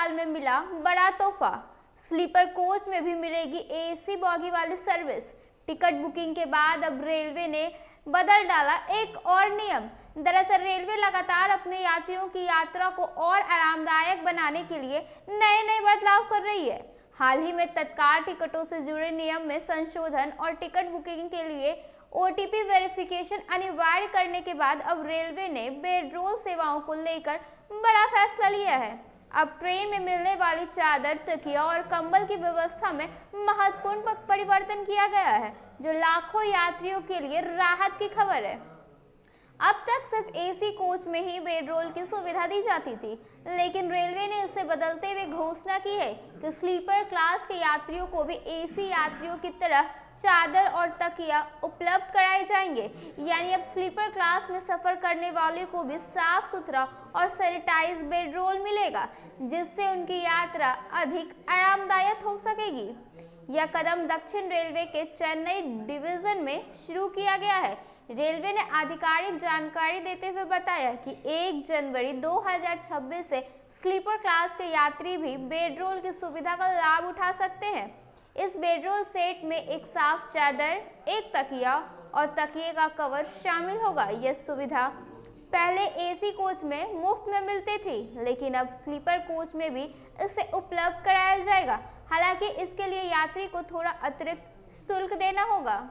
साल में मिला बड़ा तोहफा। स्लीपर कोच में भी मिलेगी एसी बॉगी वाली सर्विस। टिकट बुकिंग के बाद अब रेलवे ने बदल डाला एक और नियम। दरअसल रेलवे लगातार अपने यात्रियों की यात्रा को और आरामदायक बनाने के लिए नए नए बदलाव कर रही है। हाल ही में तत्काल टिकटों से जुड़े नियम में संशोधन और टिकट बुकिंग के लिए ओटीपी वेरिफिकेशन अनिवार्य करने के बाद अब रेलवे ने बेडरोल सेवाओं को लेकर बड़ा फैसला लिया है। अब ट्रेन में मिलने वाली चादर, तकिया और कंबल की व्यवस्था में महत्वपूर्ण परिवर्तन किया गया है, जो लाखों यात्रियों के लिए राहत की खबर है। अब तक सिर्फ एसी कोच में ही बेडरोल की सुविधा दी जाती थी, लेकिन रेलवे ने इसे बदलते हुए घोषणा की है कि स्लीपर क्लास के यात्रियों को भी एसी यात्रियों की तरह चादर और तकिया उपलब्ध कराए जाएंगे। यानी अब स्लीपर क्लास में सफर करने वाले को भी साफ सुथरा और सैनिटाइज बेडरोल मिलेगा, जिससे उनकी यात्रा अधिक आरामदायक हो सकेगी। यह कदम दक्षिण रेलवे के चेन्नई डिवीजन में शुरू किया गया है। रेलवे ने आधिकारिक जानकारी देते हुए बताया कि 1 जनवरी 2026 से स्लीपर क्लास के यात्री भी बेडरोल की सुविधा का लाभ उठा सकते हैं। इस बेडरोल सेट में एक साफ चादर, एक तकिया और तकिए का कवर शामिल होगा। यह सुविधा पहले एसी कोच में मुफ्त में मिलती थी, लेकिन अब स्लीपर कोच में भी इसे उपलब्ध कराया जाएगा। हालांकि इसके लिए यात्री को थोड़ा अतिरिक्त शुल्क देना होगा।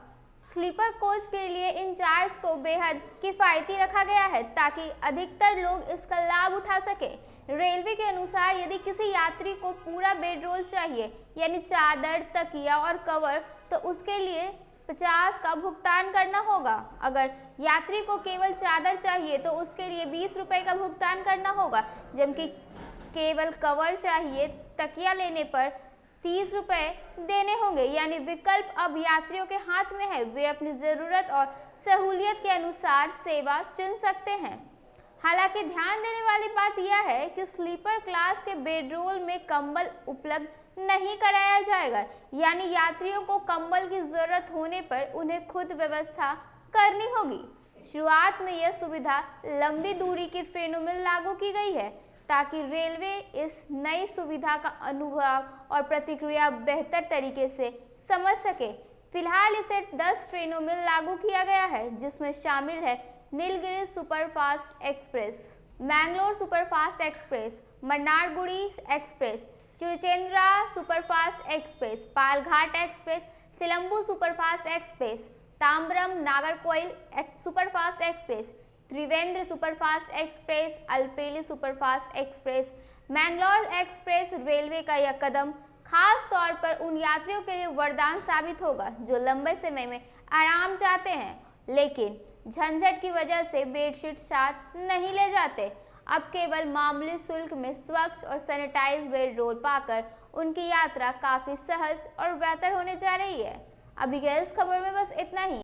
स्लीपर कोच के लिए इन चार्ज को बेहद किफायती रखा गया है, ताकि अधिकतर लोग इसका लाभ उठा सके। रेलवे के अनुसार यदि किसी यात्री को पूरा बेडरोल चाहिए, यानी चादर, तकिया और कवर, तो उसके लिए 50 का भुगतान करना होगा। अगर यात्री को केवल चादर चाहिए तो उसके लिए 20 रुपये का भुगतान करना होगा, जबकि केवल कवर चाहिए, तकिया लेने पर 30 रुपये देने होंगे। यानी विकल्प अब यात्रियों के हाथ में है, वे अपनी ज़रूरत और सहूलियत के अनुसार सेवा चुन सकते हैं। हालांकि ध्यान देने वाली बात यह है कि स्लीपर क्लास के बेडरोल में कंबल उपलब्ध नहीं कराया जाएगा, यानी यात्रियों को कंबल की जरूरत होने पर उन्हें खुद व्यवस्था करनी होगी। शुरुआत में यह सुविधा लंबी दूरी की ट्रेनों में लागू की गई है, ताकि रेलवे इस नई सुविधा का अनुभव और प्रतिक्रिया बेहतर तरीके से समझ सके। फिलहाल इसे 10 ट्रेनों में लागू किया गया है, जिसमें शामिल है Nilgiri superfast express, Mangalore superfast express, Mannargudi express, Tiruchendur superfast express, Palghat express, Silambu superfast express, Tambaram Nagercoil superfast express, Trivandrum superfast express, Alleppey superfast express, Mangalore express. Railway का यह कदम खास तौर पर उन यात्रियों के लिए वरदान साबित होगा जो लंबे समय में आराम चाहते हैं, लेकिन झंझट की वजह से बेडशीट साथ नहीं ले जाते। अब केवल मामूली शुल्क में स्वच्छ और सैनिटाइज बेडरोल पाकर उनकी यात्रा काफी सहज और बेहतर होने जा रही है। अभी के इस खबर में बस इतना ही।